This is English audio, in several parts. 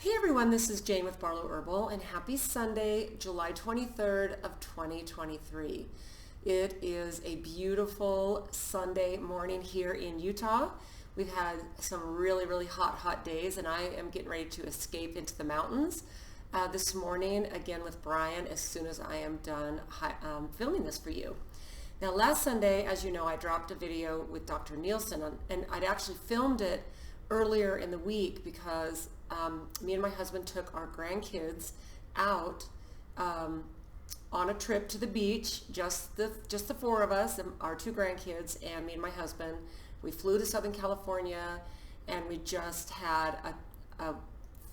Hey everyone, this is Jane with Barlow Herbal, and happy Sunday, July 23rd of 2023. It is a beautiful Sunday morning here in Utah. We've had some really hot days, and I am getting ready to escape into the mountains this morning, again with Brian, as soon as I am done filming this for you. Now, last Sunday, as you know, I dropped a video with Dr. Nielsen, and I'd actually filmed it earlier in the week because me and my husband took our grandkids out on a trip to the beach, just the four of us, and our two grandkids and me and my husband. We flew to Southern California, and we just had a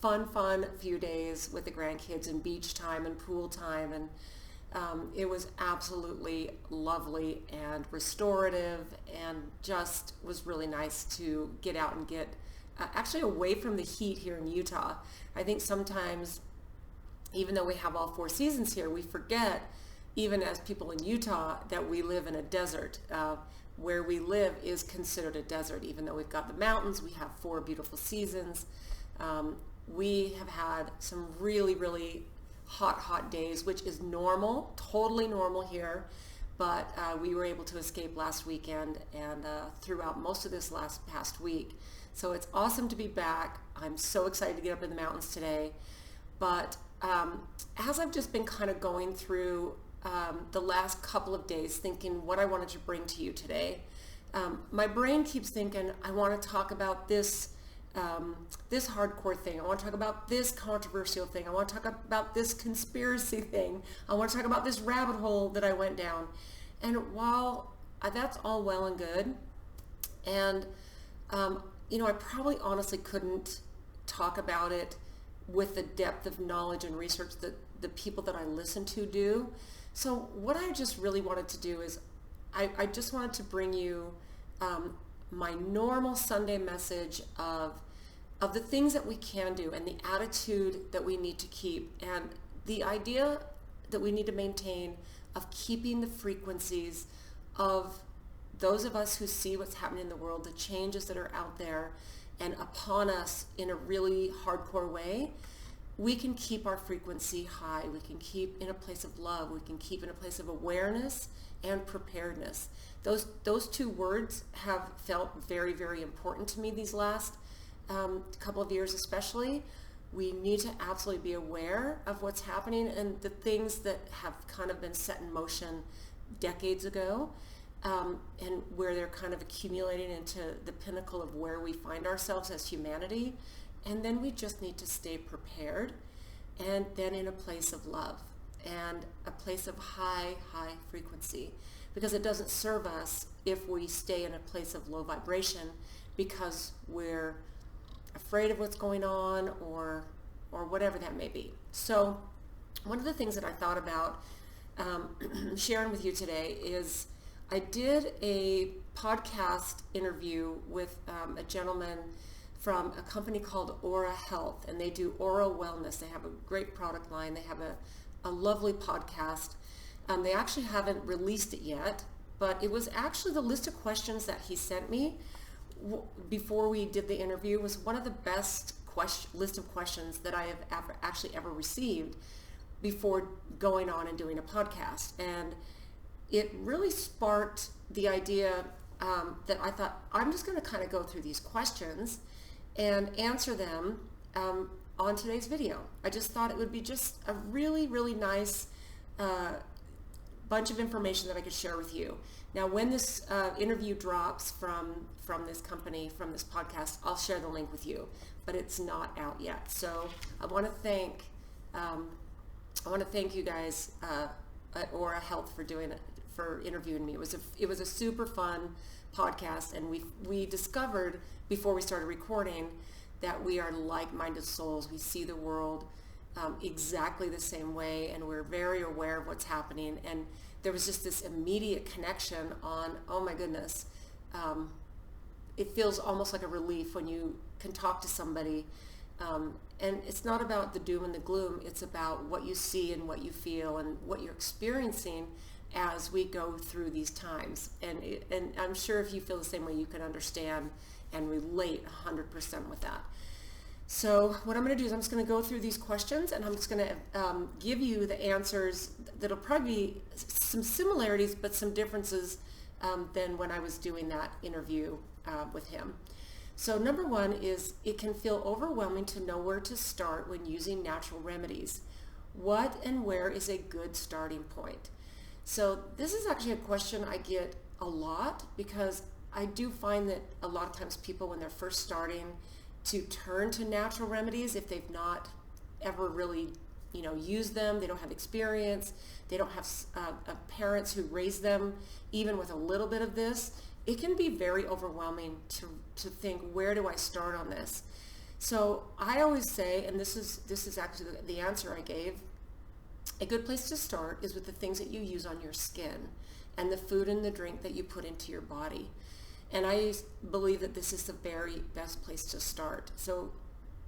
fun few days with the grandkids and beach time and pool time, and it was absolutely lovely and restorative, and just was really nice to get out and get actually away from the heat here in Utah. I think sometimes, even though we have all four seasons here, we forget, even as people in Utah, that we live in a desert. Where we live is considered a desert. Even though we've got the mountains, we have four beautiful seasons. We have had some really hot days, which is normal, totally normal here. But we were able to escape last weekend and throughout most of this past week. So it's awesome to be back. I'm so excited to get up in the mountains today. But as I've just been kind of going through the last couple of days, thinking what I wanted to bring to you today, my brain keeps thinking, I want to talk about this hardcore thing. I want to talk about this controversial thing. I want to talk about this conspiracy thing. I want to talk about this rabbit hole that I went down. And while that's all well and good, and I probably honestly couldn't talk about it with the depth of knowledge and research that the people that I listen to do. So what I just really wanted to do is I just wanted to bring you my normal Sunday message of the things that we can do and the attitude that we need to keep, and the idea that we need to maintain of keeping the frequencies of those of us who see what's happening in the world, the changes that are out there and upon us in a really hardcore way. We can keep our frequency high. We can keep in a place of love. We can keep in a place of awareness and preparedness. Those two words have felt very important to me these last couple of years especially. We need to absolutely be aware of what's happening and the things that have kind of been set in motion decades ago, and where they're kind of accumulating into the pinnacle of where we find ourselves as humanity. And then we just need to stay prepared, and then in a place of love and a place of high frequency, because it doesn't serve us if we stay in a place of low vibration because we're afraid of what's going on or whatever that may be. So one of the things that I thought about sharing with you today is I did a podcast interview with a gentleman from a company called Aura Health, and they do Aura Wellness. They have a great product line. They have a lovely podcast. They actually haven't released it yet, but it was actually the list of questions that he sent me before we did the interview was one of the best list of questions that I have ever received before going on and doing a podcast. And it really sparked the idea that I thought, I'm just going to kind of go through these questions and answer them on today's video. I just thought it would be just a really nice bunch of information that I could share with you. Now, when this interview drops from this company, from this podcast, I'll share the link with you, but it's not out yet. So I want to thank you guys at Aura Health for interviewing me. It was a super fun podcast, and we discovered before we started recording that we are like-minded souls. We see the world exactly the same way, and we're very aware of what's happening. And there was just this immediate connection on, oh my goodness, it feels almost like a relief when you can talk to somebody. And it's not about the doom and the gloom. It's about what you see and what you feel and what you're experiencing as we go through these times. And I'm sure if you feel the same way, you can understand and relate 100% with that. So what I'm going to do is I'm just going to go through these questions, and I'm just going to give you the answers that'll probably be some similarities but some differences than when I was doing that interview with him. So number one is, it can feel overwhelming to know where to start when using natural remedies. What and where is a good starting point? So this is actually a question I get a lot, because I do find that a lot of times people, when they're first starting to turn to natural remedies, if they've not ever really used them, they don't have experience, they don't have parents who raised them even with a little bit of this, it can be very overwhelming to think, where do I start on this? So I always say, and this is actually the answer I gave, a good place to start is with the things that you use on your skin and the food and the drink that you put into your body. And I believe that this is the very best place to start. So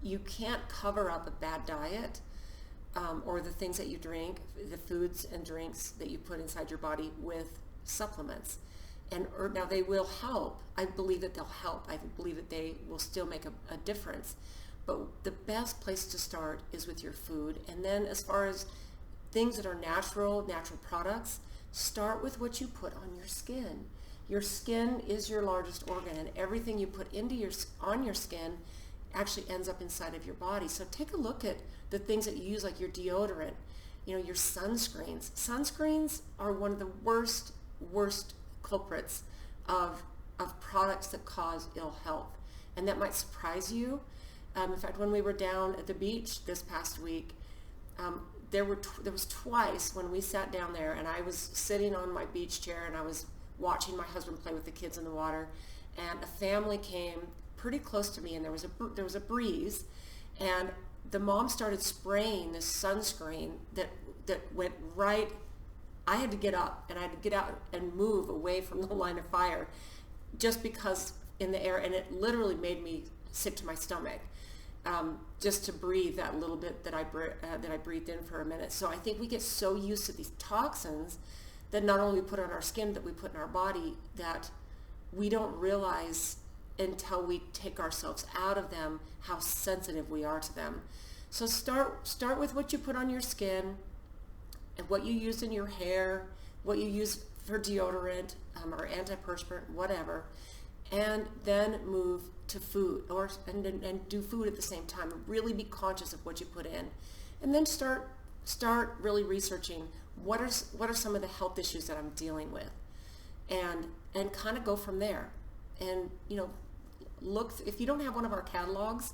you can't cover up a bad diet or the things that you drink, the foods and drinks that you put inside your body, with supplements. Now they will help. I believe that they'll help. I believe that they will still make a difference. But the best place to start is with your food. And then as far as things that are natural products, start with what you put on your skin. Your skin is your largest organ, and everything you put on your skin actually ends up inside of your body. So take a look at the things that you use, like your deodorant, your sunscreens. Sunscreens are one of the worst culprits of products that cause ill health. And that might surprise you. In fact, when we were down at the beach this past week, there was twice when we sat down there, and I was sitting on my beach chair and I was watching my husband play with the kids in the water, and a family came pretty close to me, and there was a breeze, and the mom started spraying this sunscreen that went right. I had to get up, and I had to get out and move away from the line of fire, just because in the air, and it literally made me sick to my stomach, just to breathe that little bit that I breathed in for a minute. So I think we get so used to these toxins that not only we put on our skin, but we put in our body, that we don't realize until we take ourselves out of them how sensitive we are to them. So start with what you put on your skin and what you use in your hair, what you use for deodorant or antiperspirant, whatever, and then move to food, and do food at the same time. Really be conscious of what you put in, and then start really researching what are some of the health issues that I'm dealing with, and kind of go from there. And look, if you don't have one of our catalogs,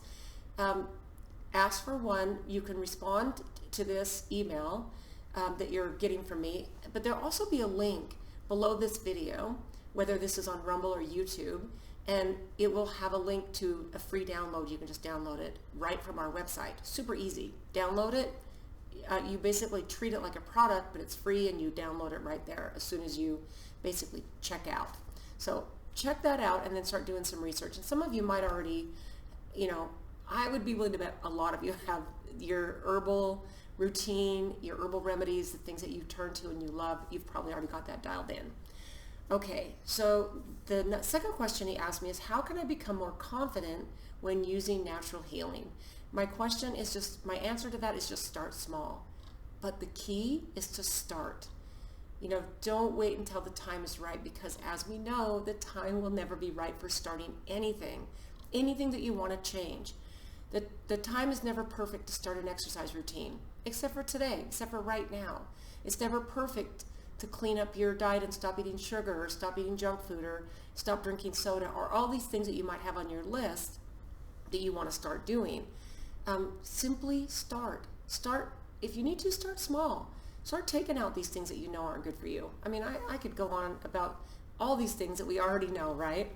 ask for one. You can respond to this email that you're getting from me, but there'll also be a link below this video, whether this is on Rumble or YouTube, and it will have a link to a free download. You can just download it right from our website. Super easy. Download it. You basically treat it like a product, but it's free, and you download it right there as soon as you basically check out. So check that out, and then start doing some research. And some of you might already, I would be willing to bet a lot of you have your herbal routine, your herbal remedies, the things that you turn to and you love. You've probably already got that dialed in. Okay, so the second question he asked me is, how can I become more confident when using natural healing? My answer to that is just start small. But the key is to start. Don't wait until the time is right, because as we know, the time will never be right for starting anything that you want to change. The time is never perfect to start an exercise routine, except for today, except for right now. It's never perfect to clean up your diet and stop eating sugar, or stop eating junk food, or stop drinking soda, or all these things that you might have on your list that you want to start doing. Simply start. If you need to, start small. Start taking out these things that you know aren't good for you. I mean, I could go on about all these things that we already know, right?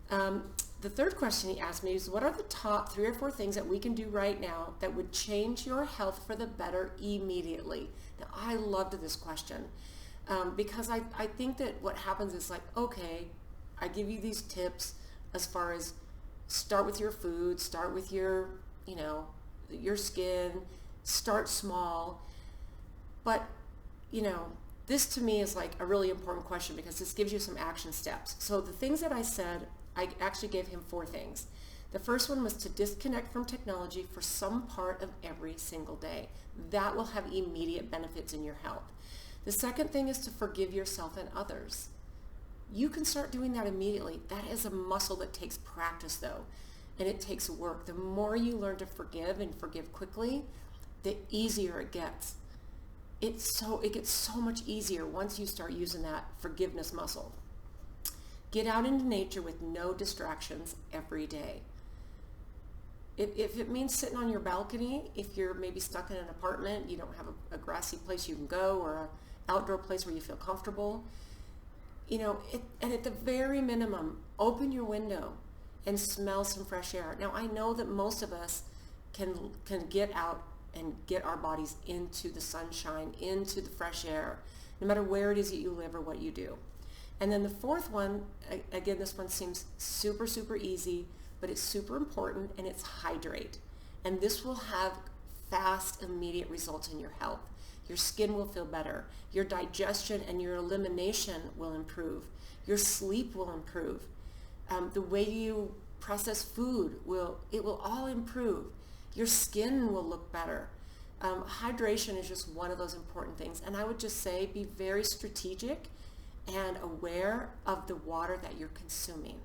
The third question he asked me is, what are the top 3 or 4 things that we can do right now that would change your health for the better immediately? Now, I loved this question because I think that what happens is, like, okay, I give you these tips as far as start with your food, start with your skin, start small. But, this to me is like a really important question, because this gives you some action steps. So the things that I said, I actually gave him 4 things. The first one was to disconnect from technology for some part of every single day. That will have immediate benefits in your health. The second thing is to forgive yourself and others. You can start doing that immediately. That is a muscle that takes practice though, and it takes work. The more you learn to forgive and forgive quickly, the easier it gets. It gets so much easier once you start using that forgiveness muscle. Get out into nature with no distractions every day. If it means sitting on your balcony, if you're maybe stuck in an apartment, you don't have a grassy place you can go or an outdoor place where you feel comfortable, and at the very minimum, open your window and smell some fresh air. Now, I know that most of us can get out and get our bodies into the sunshine, into the fresh air, no matter where it is that you live or what you do. And then the fourth one, again, this one seems super, super easy, but it's super important, and it's hydrate. And this will have fast, immediate results in your health. Your skin will feel better. Your digestion and your elimination will improve. Your sleep will improve. The way you process food will all improve. Your skin will look better. Hydration is just one of those important things. And I would just say be very strategic and aware of the water that you're consuming.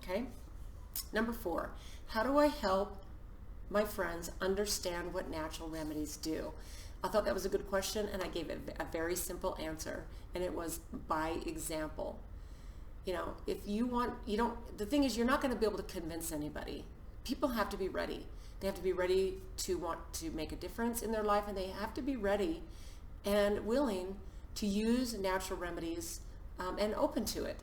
Okay? Number 4, how do I help my friends understand what natural remedies do? I thought that was a good question, and I gave it a very simple answer, and it was by example. If you want, the thing is, you're not going to be able to convince anybody. People have to be ready. They have to be ready to want to make a difference in their life, and they have to be ready and willing to use natural remedies and open to it.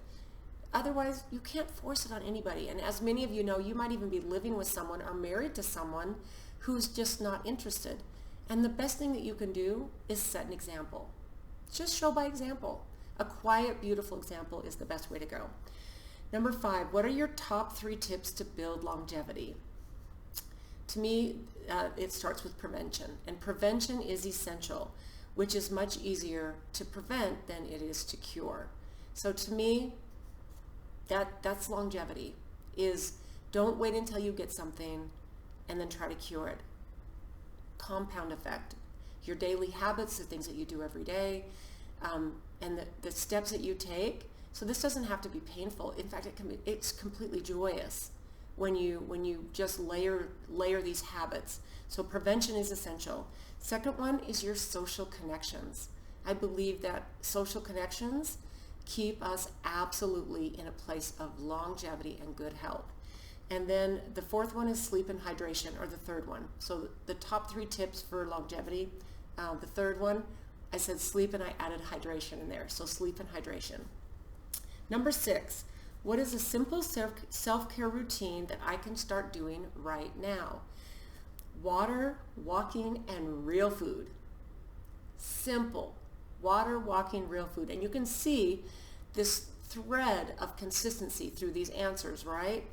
Otherwise, you can't force it on anybody. And as many of you know, you might even be living with someone or married to someone who's just not interested. And the best thing that you can do is set an example. Just show by example. A quiet, beautiful example is the best way to go. Number 5, what are your top 3 tips to build longevity? To me, it starts with prevention. And prevention is essential, which is much easier to prevent than it is to cure. So to me, that's longevity, is don't wait until you get something and then try to cure it. Compound effect. Your daily habits, the things that you do every day, and the steps that you take. So this doesn't have to be painful. In fact, it's completely joyous when you just layer these habits. So prevention is essential. Second one is your social connections. I believe that social connections keep us absolutely in a place of longevity and good health. And then the fourth one is sleep and hydration, or the third one. So the top 3 tips for longevity. The third one, I said sleep, and I added hydration in there. So sleep and hydration. Number 6, what is a simple self-care routine that I can start doing right now? Water, walking, and real food. Simple. Water, walking, real food. And you can see this thread of consistency through these answers, right?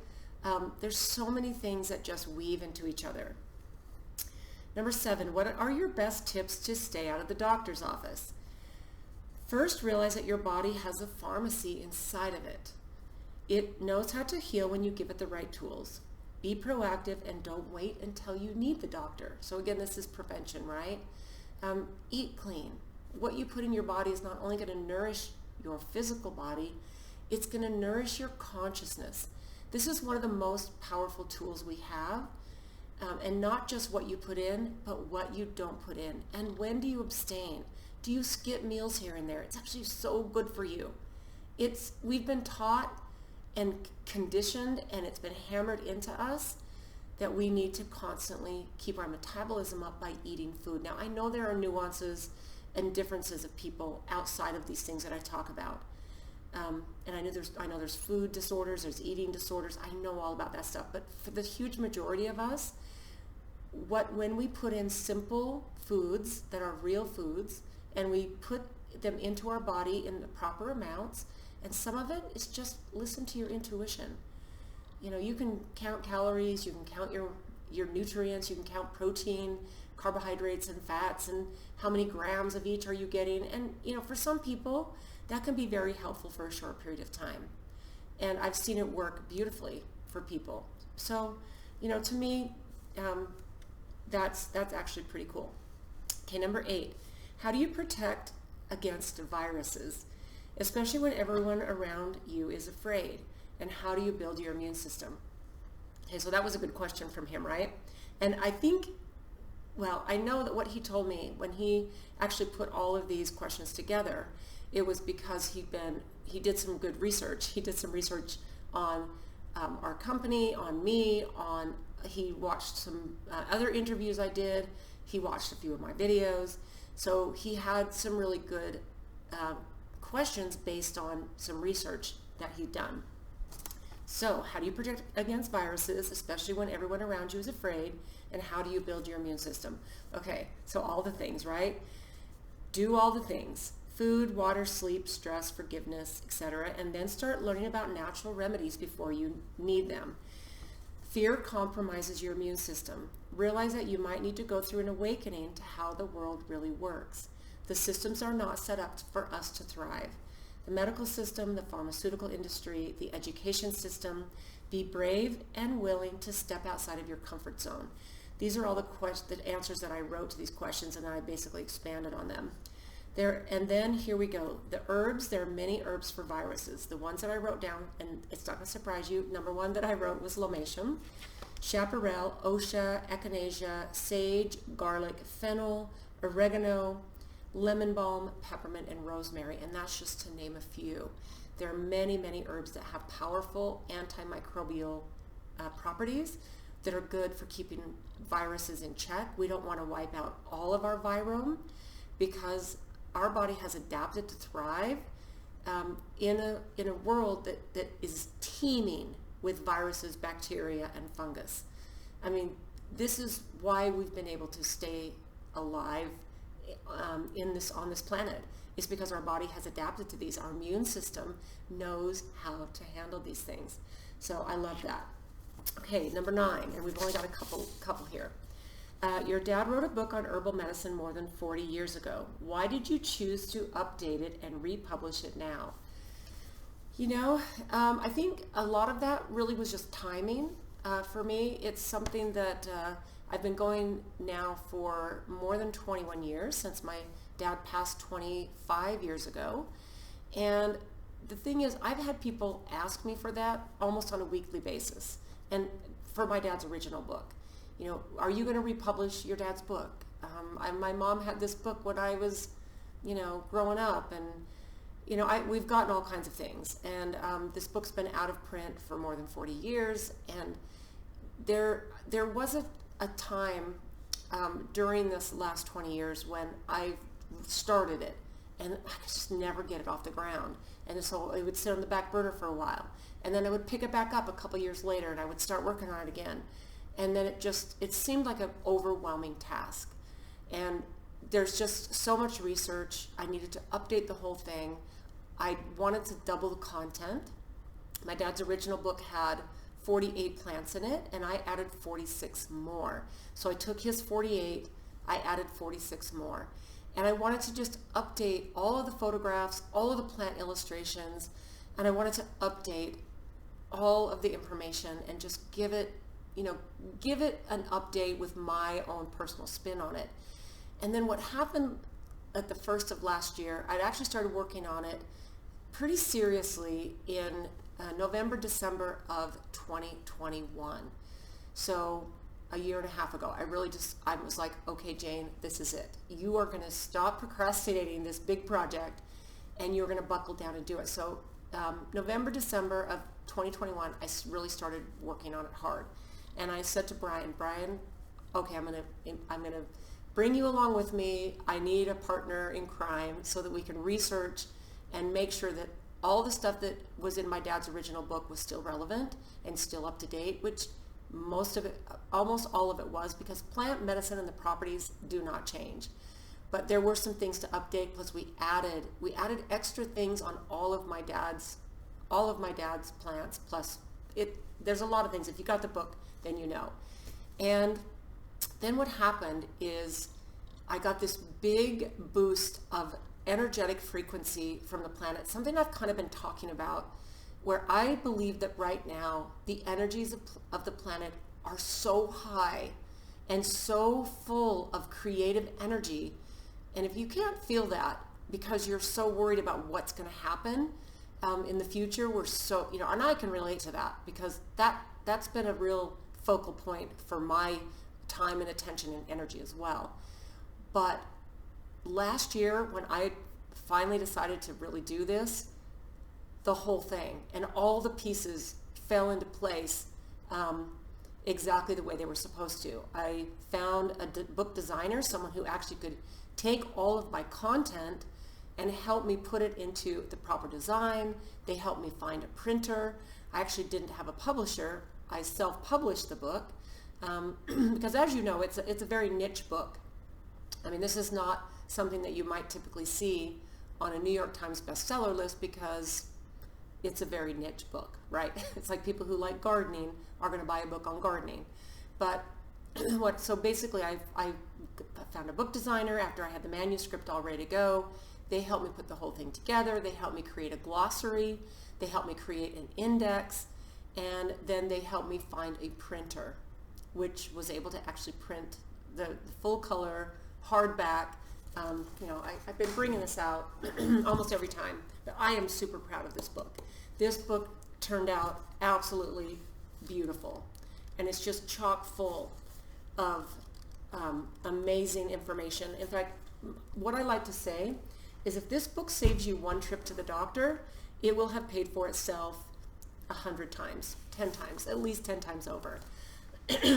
There's so many things that just weave into each other. Number 7, what are your best tips to stay out of the doctor's office? First, realize that your body has a pharmacy inside of it. It knows how to heal when you give it the right tools. Be proactive and don't wait until you need the doctor. So again, this is prevention, right? Eat clean. What you put in your body is not only going to nourish your physical body, it's going to nourish your consciousness. This is one of the most powerful tools we have, and not just what you put in, but what you don't put in. And when do you abstain? Do you skip meals here and there? It's actually so good for you. We've been taught and conditioned, and it's been hammered into us that we need to constantly keep our metabolism up by eating food. Now, I know there are nuances and differences of people outside of these things that I talk about. And I know there's food disorders, there's eating disorders. I know all about that stuff. But for the huge majority of us, when we put in simple foods that are real foods, and we put them into our body in the proper amounts, and some of it is just listen to your intuition. You can count calories, you can count your nutrients, you can count protein, carbohydrates, and fats, and how many grams of each are you getting. And for some people, that can be very helpful for a short period of time. And I've seen it work beautifully for people. So To me, that's actually pretty cool. Okay, number 8. How do you protect against viruses, especially when everyone around you is afraid? And how do you build your immune system? Okay, so that was a good question from him, right? And I think, well, I know that what he told me when he actually put all of these questions together, it was because he did some good research. He did some research on our company, on me, he watched some other interviews I did. He watched a few of my videos. So he had some really good questions based on some research that he'd done. So how do you protect against viruses, especially when everyone around you is afraid? And how do you build your immune system? Okay, so all the things, right? Do all the things. Food, water, sleep, stress, forgiveness, etc. And then start learning about natural remedies before you need them. Fear compromises your immune system. Realize that you might need to go through an awakening to how the world really works. The systems are not set up for us to thrive. The medical system, the pharmaceutical industry, the education system. Be brave and willing to step outside of your comfort zone. These are all the answers that I wrote to these questions, and then I basically expanded on them. And then here we go. The herbs, there are many herbs for viruses. The ones that I wrote down, and it's not going to surprise you, number 1 that I wrote was lomatium, chaparral, osha, echinacea, sage, garlic, fennel, oregano, lemon balm, peppermint, and rosemary. And that's just to name a few. There are many, many herbs that have powerful antimicrobial properties that are good for keeping viruses in check. We don't want to wipe out all of our virome because our body has adapted to thrive in a world that is teeming with viruses, bacteria, and fungus. I mean, this is why we've been able to stay alive on this planet. It's because our body has adapted to these. Our immune system knows how to handle these things. So I love that. Okay, number 9, and we've only got a couple here. Your dad wrote a book on herbal medicine more than 40 years ago. Why did you choose to update it and republish it now? I think a lot of that really was just timing for me. It's something that I've been going now for more than 21 years, since my dad passed 25 years ago. And the thing is, I've had people ask me for that almost on a weekly basis, and for my dad's original book. Are you going to republish your dad's book? My mom had this book when I was, growing up, and we've gotten all kinds of things. And this book's been out of print for more than 40 years. And there was a time during this last 20 years when I started it, and I could just never get it off the ground. And so it would sit on the back burner for a while. And then I would pick it back up a couple years later, and I would start working on it again. And then it seemed like an overwhelming task. And there's just so much research. I needed to update the whole thing. I wanted to double the content. My dad's original book had 48 plants in it, and I added 46 more. So I took his 48, I added 46 more. And I wanted to just update all of the photographs, all of the plant illustrations, and I wanted to update all of the information and just give it an update with my own personal spin on it. And then what happened at the first of last year, I'd actually started working on it pretty seriously in November, December of 2021. So a year and a half ago, I was like, okay, Jane, this is it. You are going to stop procrastinating this big project, and you're going to buckle down and do it. So November, December of 2021, I really started working on it hard. And I said to Brian, okay, I'm gonna bring you along with me. I need a partner in crime so that we can research and make sure that all the stuff that was in my dad's original book was still relevant and still up to date, which almost all of it was, because plant medicine and the properties do not change. But there were some things to update, plus we added extra things on all of my dad's plants, plus there's a lot of things. If you got the book, then you know. And then what happened is I got this big boost of energetic frequency from the planet, something I've kind of been talking about, where I believe that right now the energies of the planet are so high and so full of creative energy. And if you can't feel that because you're so worried about what's going to happen in the future, we're so, and I can relate to that because that's been a real focal point for my time and attention and energy as well. But last year, when I finally decided to really do this, the whole thing and all the pieces fell into place exactly the way they were supposed to. I found a book designer, someone who actually could take all of my content and help me put it into the proper design. They helped me find a printer. I actually didn't have a publisher. I self-published the book because, as you know, it's a very niche book. I mean, this is not something that you might typically see on a New York Times bestseller list because it's a very niche book, right? It's like people who like gardening are going to buy a book on gardening. But so basically I found a book designer after I had the manuscript all ready to go. They helped me put the whole thing together. They helped me create a glossary. They helped me create an index. And then they helped me find a printer, which was able to actually print the full color, hardback. I've been bringing this out almost every time, but I am super proud of this book. This book turned out absolutely beautiful, and it's just chock full of amazing information. In fact, what I like to say is if this book saves you one trip to the doctor, it will have paid for itself 100 times, 10 times, at least 10 times over.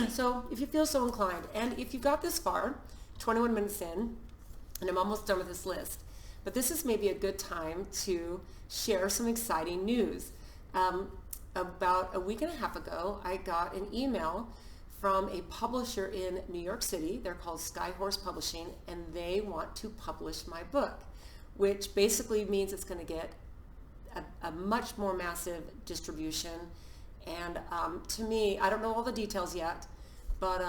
So if you feel so inclined, and if you got this far, 21 minutes in, and I'm almost done with this list, but this is maybe a good time to share some exciting news. About a week and a half ago, I got an email from a publisher in New York City. They're called Skyhorse Publishing, and they want to publish my book, which basically means it's going to get a much more massive distribution. And to me, I don't know all the details yet, but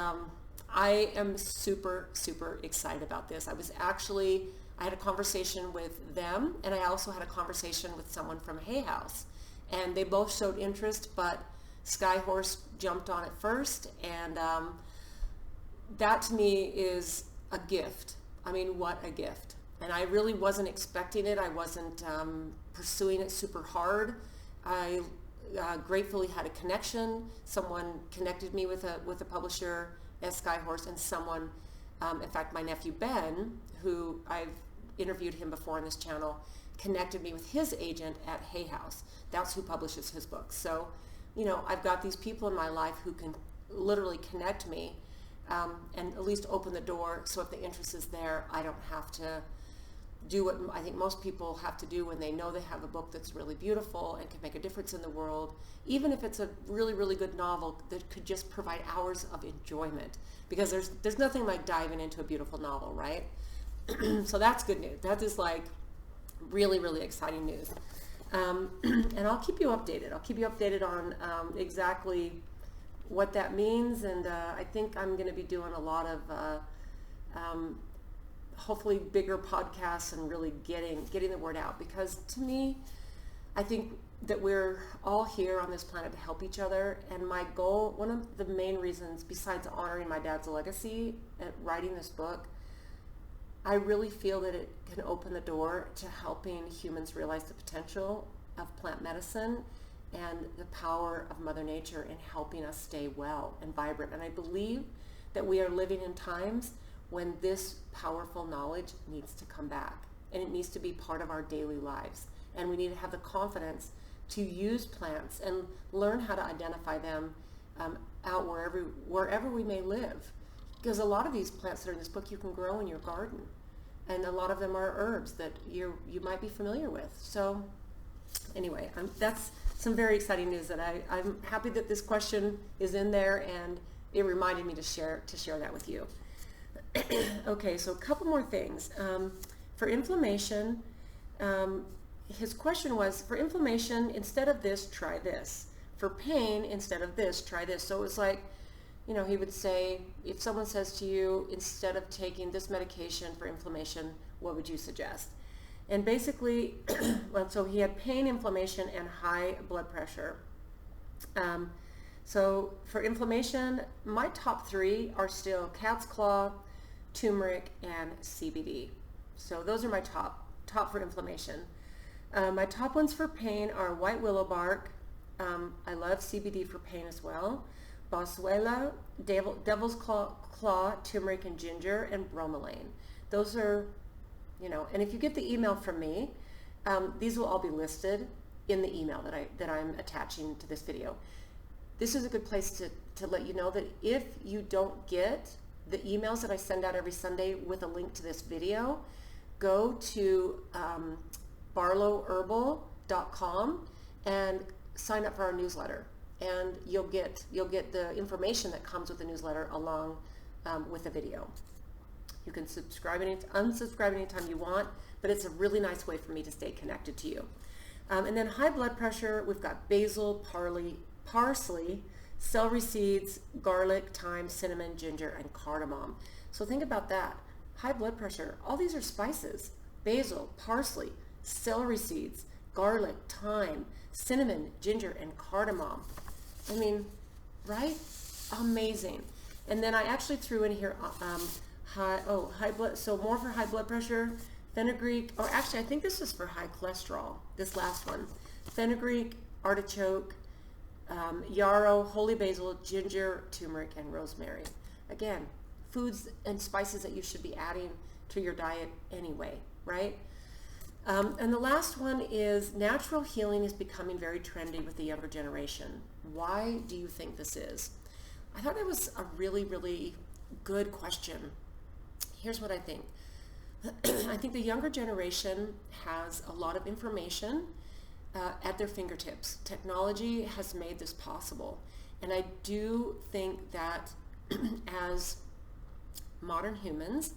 I am super, super excited about this. I had a conversation with them, and I also had a conversation with someone from Hay House, and they both showed interest, but Skyhorse jumped on it first, and that to me is a gift. I mean, what a gift. And I really wasn't expecting it. I wasn't pursuing it super hard. I gratefully had a connection. Someone connected me with a publisher at Skyhorse, and someone, in fact, my nephew Ben, who I've interviewed him before on this channel, connected me with his agent at Hay House. That's who publishes his books. So, I've got these people in my life who can literally connect me and at least open the door, so if the interest is there, I don't have to do what I think most people have to do when they know they have a book that's really beautiful and can make a difference in the world, even if it's a really, really good novel that could just provide hours of enjoyment, because there's nothing like diving into a beautiful novel, right? So that's good news. That is like really, really exciting news. And I'll keep you updated. I'll keep you updated on exactly what that means, and I think I'm going to be doing a lot of hopefully bigger podcasts and really getting the word out, because to me, I think that we're all here on this planet to help each other, and my goal, one of the main reasons besides honoring my dad's legacy at writing this book, I really feel that it can open the door to helping humans realize the potential of plant medicine and the power of Mother Nature in helping us stay well and vibrant. And I believe that we are living in times when this powerful knowledge needs to come back, and it needs to be part of our daily lives. And we need to have the confidence to use plants and learn how to identify them out wherever we may live. Because a lot of these plants that are in this book you can grow in your garden, and a lot of them are herbs that you might be familiar with. So anyway, that's some very exciting news that I'm happy that this question is in there, and it reminded me to share that with you. Okay, so a couple more things. For inflammation, his question was, for inflammation, instead of this, try this. For pain, instead of this, try this. So it was like, he would say, if someone says to you, instead of taking this medication for inflammation, what would you suggest? And basically, so he had pain, inflammation, and high blood pressure. So for inflammation, my top 3 are still cat's claw, turmeric, and CBD. So those are my top for inflammation. My top ones for pain are white willow bark. I love CBD for pain as well. Boswellia, devil's claw, turmeric and ginger, and bromelain. Those are, and if you get the email from me, these will all be listed in the email that I'm attaching to this video. This is a good place to let you know that if you don't get the emails that I send out every Sunday with a link to this video, go to barlowherbal.com and sign up for our newsletter, and you'll get the information that comes with the newsletter along with the video. You can unsubscribe anytime you want, but it's a really nice way for me to stay connected to you. And then high blood pressure, we've got basil, parsley, celery seeds, garlic, thyme, cinnamon, ginger, and cardamom. So think about that. High blood pressure, all these are spices. Basil, parsley, celery seeds, garlic, thyme, cinnamon, ginger, and cardamom. I mean, right? Amazing. And then I actually threw in here more for high blood pressure, fenugreek, or actually I think this is for high cholesterol, this last one. Fenugreek, artichoke, yarrow, holy basil, ginger, turmeric, and rosemary. Again, foods and spices that you should be adding to your diet anyway, right? And the last one is natural healing is becoming very trendy with the younger generation. Why do you think this is? I thought it was a really, really good question. Here's what I think. I think the younger generation has a lot of information at their fingertips. Technology has made this possible. And I do think that as modern humans,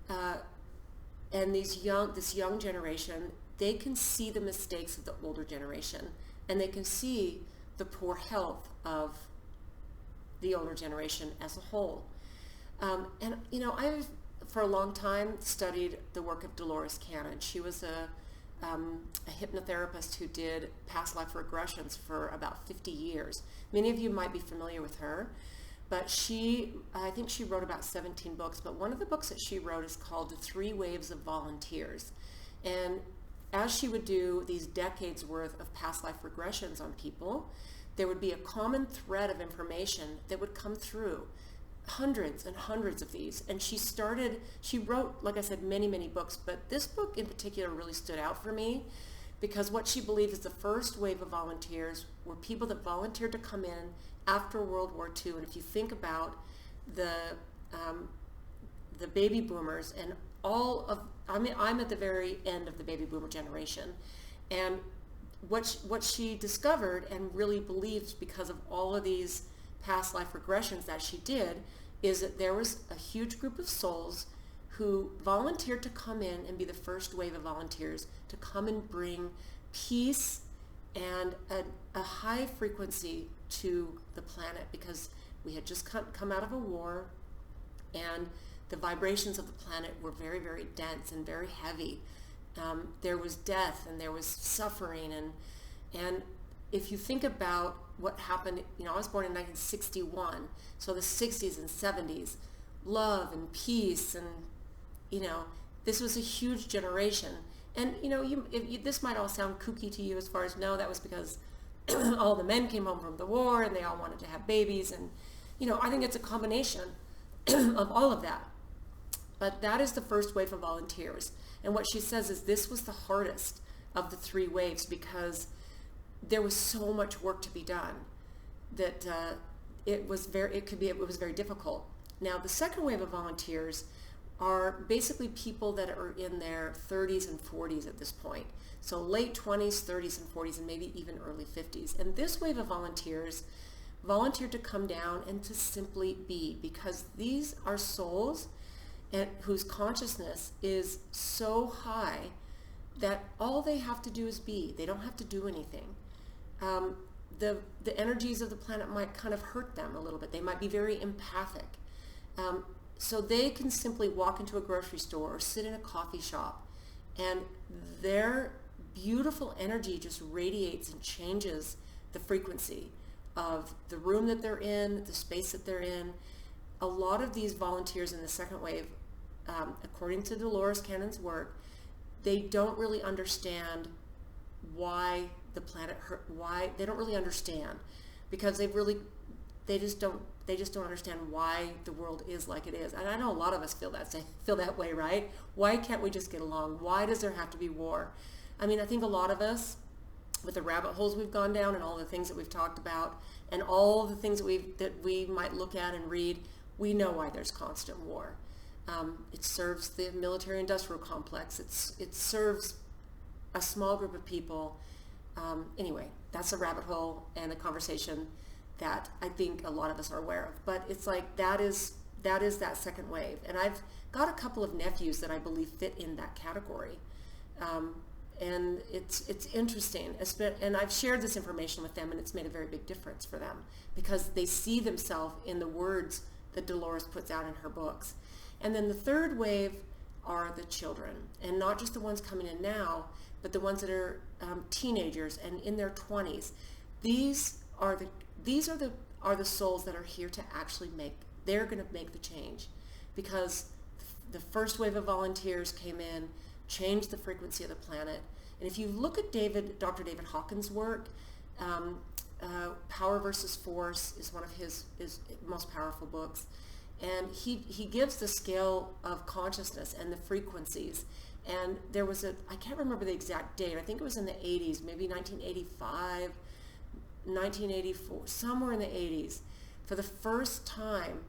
and this young generation, they can see the mistakes of the older generation, and they can see the poor health of the older generation as a whole. And I've for a long time studied the work of Dolores Cannon. She was a hypnotherapist who did past life regressions for about 50 years. Many of you might be familiar with her, but I think she wrote about 17 books, but one of the books that she wrote is called The 3 Waves of Volunteers. And as she would do these decades worth of past life regressions on people, there would be a common thread of information that would come through. Hundreds and hundreds of these. And she wrote, like I said, many, many books, but this book in particular really stood out for me because what she believed is the first wave of volunteers were people that volunteered to come in after World War II. And if you think about the baby boomers and I'm at the very end of the baby boomer generation. And what she discovered and really believed because of all of these past life regressions that she did is that there was a huge group of souls who volunteered to come in and be the first wave of volunteers to come and bring peace and a high frequency to the planet because we had just come out of a war and the vibrations of the planet were very, very dense and very heavy. There was death and there was suffering and if you think about what happened, I was born in 1961, so the 60s and 70s, love and peace and, this was a huge generation. And, this might all sound kooky to you as far as, no, that was because all the men came home from the war and they all wanted to have babies. And, I think it's a combination of all of that. But that is the first wave of volunteers. And what she says is this was the hardest of the 3 waves because there was so much work to be done that it was very difficult. Now, the second wave of volunteers are basically people that are in their 30s and 40s at this point. So late 20s, 30s and 40s, and maybe even early 50s. And this wave of volunteers volunteered to come down and to simply be, because these are souls whose consciousness is so high that all they have to do is be. They don't have to do anything. The energies of the planet might kind of hurt them a little bit. They might be very empathic. So they can simply walk into a grocery store or sit in a coffee shop and their beautiful energy just radiates and changes the frequency of the room that they're in, the space that they're in. A lot of these volunteers in the second wave, according to Dolores Cannon's work, they don't really understand why the planet hurt, why they don't really understand, because they just don't understand why the world is like it is. And I know a lot of us feel that way, right? Why can't we just get along? Why does there have to be war? I mean, I think a lot of us, with the rabbit holes we've gone down and all the things that we've talked about and all the things that we might look at and read, we know why there's constant war. It serves the military-industrial complex. It serves a small group of people. Anyway, that's a rabbit hole and a conversation that I think a lot of us are aware of. But it's like that is that second wave. And I've got a couple of nephews that I believe fit in that category. And it's interesting. And I've shared this information with them, and it's made a very big difference for them because they see themselves in the words that Dolores puts out in her books. And then the third wave are the children, and not just the ones coming in now, but the ones that are teenagers and in their 20s. These are the souls that are here to actually they're going to make the change, because the first wave of volunteers came in, changed the frequency of the planet. And if you look at Dr. David Hawkins' work, Power versus Force is one of his most powerful books. And he gives the scale of consciousness and the frequencies. And there was I can't remember the exact date, I think it was in the 80s, maybe 1985, 1984, somewhere in the 80s. For the first time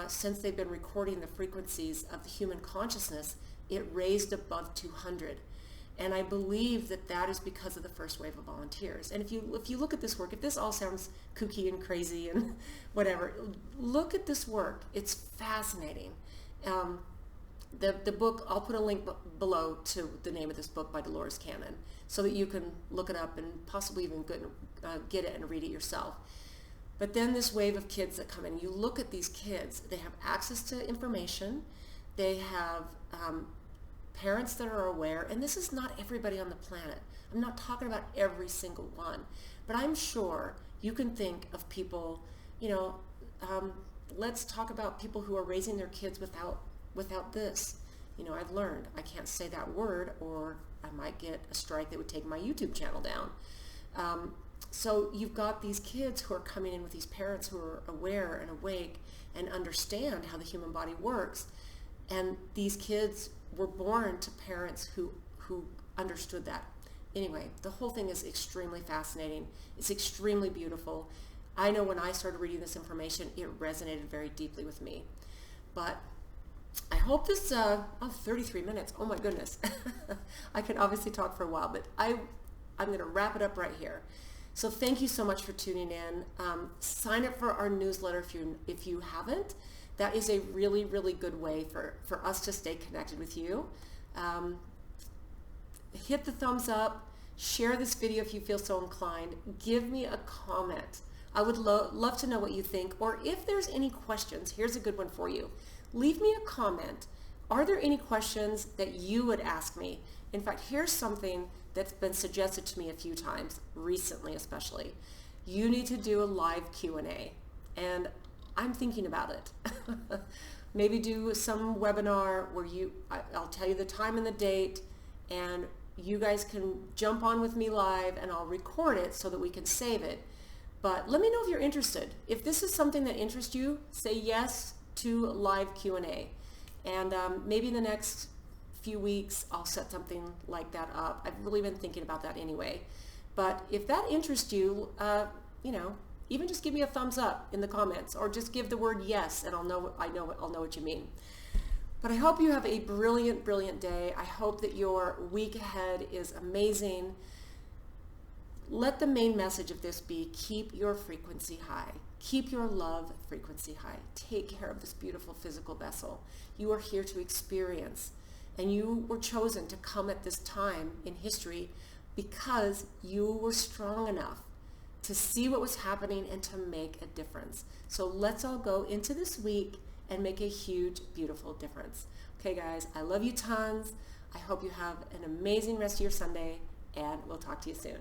since they've been recording the frequencies of the human consciousness, it raised above 200. And I believe that is because of the first wave of volunteers. And if you look at this work, if this all sounds kooky and crazy and whatever, look at this work. It's fascinating. The book, I'll put a link below to the name of this book by Dolores Cannon so that you can look it up and possibly even get it and read it yourself. But then this wave of kids that come in, you look at these kids, they have access to information, they have parents that are aware, and this is not everybody on the planet. I'm not talking about every single one, but I'm sure you can think of people, let's talk about people who are raising their kids without this. I've learned I can't say that word or I might get a strike that would take my YouTube channel down. So you've got these kids who are coming in with these parents who are aware and awake and understand how the human body works. And these kids were born to parents who understood that. Anyway, the whole thing is extremely fascinating. It's extremely beautiful. I know when I started reading this information, it resonated very deeply with me. But I hope this, 33 minutes, oh my goodness. I could obviously talk for a while, but I'm going to wrap it up right here. So thank you so much for tuning in. Sign up for our newsletter if you haven't. That is a really, really good way for us to stay connected with you. Hit the thumbs up, share this video if you feel so inclined, give me a comment. I would love to know what you think, or if there's any questions, here's a good one for you. Leave me a comment. Are there any questions that you would ask me? In fact, here's something that's been suggested to me a few times, recently especially. You need to do a live Q&A, and I'm thinking about it. Maybe do some webinar where I'll tell you the time and the date, and you guys can jump on with me live, and I'll record it so that we can save it. But let me know if you're interested. If this is something that interests you, say yes to live Q&A. And maybe in the next few weeks, I'll set something like that up. I've really been thinking about that anyway. But if that interests you, even just give me a thumbs up in the comments, or just give the word yes, and I'll know what you mean. But I hope you have a brilliant, brilliant day. I hope that your week ahead is amazing. Let the main message of this be, keep your frequency high. Keep your love frequency high. Take care of this beautiful physical vessel. You are here to experience, and you were chosen to come at this time in history because you were strong enough to see what was happening and to make a difference. So let's all go into this week and make a huge, beautiful difference. Okay, guys, I love you tons. I hope you have an amazing rest of your Sunday, and we'll talk to you soon.